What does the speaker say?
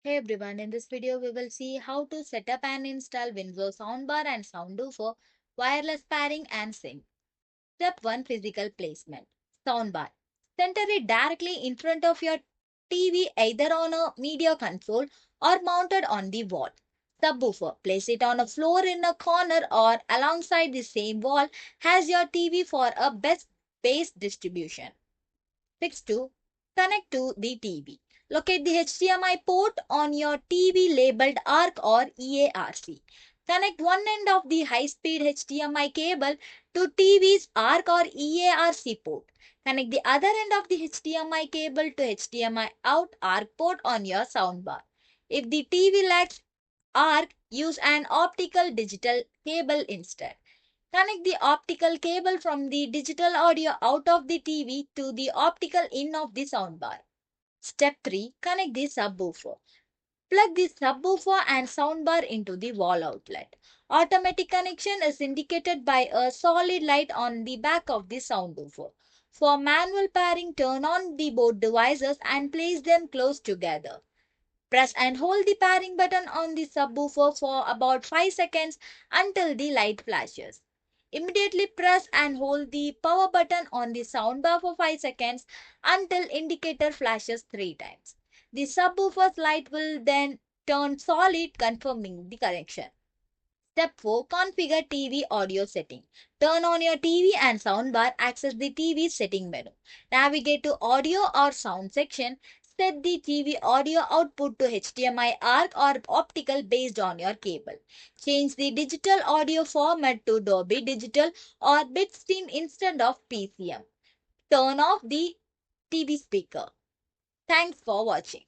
Hey everyone, in this video we will see how to set up and install Vizio Soundbar and Subwoofer, wireless pairing and sync. Step 1, physical placement. Soundbar. Center it directly in front of your TV either on a media console or mounted on the wall. Subwoofer. Place it on a floor in a corner or alongside the same wall as your TV for a best bass distribution. Fix 2. Connect to the TV. Locate the HDMI port on your TV labeled ARC or EARC. Connect one end of the high-speed HDMI cable to TV's ARC or EARC port. Connect the other end of the HDMI cable to HDMI out ARC port on your soundbar. If the TV lacks ARC, use an optical digital cable instead. Connect the optical cable from the digital audio out of the TV to the optical in of the soundbar. Step 3. Connect the subwoofer. Plug the subwoofer and soundbar into the wall outlet. Automatic connection is indicated by a solid light on the back of the subwoofer. For manual pairing, turn on the both devices and place them close together. Press and hold the pairing button on the subwoofer for about 5 seconds until the light flashes. Immediately press and hold the power button on the soundbar for 5 seconds until indicator flashes 3 times. The subwoofer's light will then turn solid, confirming the connection. Step 4. Configure TV audio setting. Turn on your TV and soundbar. Access the TV setting menu. Navigate to audio or sound section. Set the TV audio output to HDMI ARC or optical based on your cable. Change the digital audio format to Dolby Digital or Bitstream instead of PCM. Turn off the TV speaker. Thanks for watching.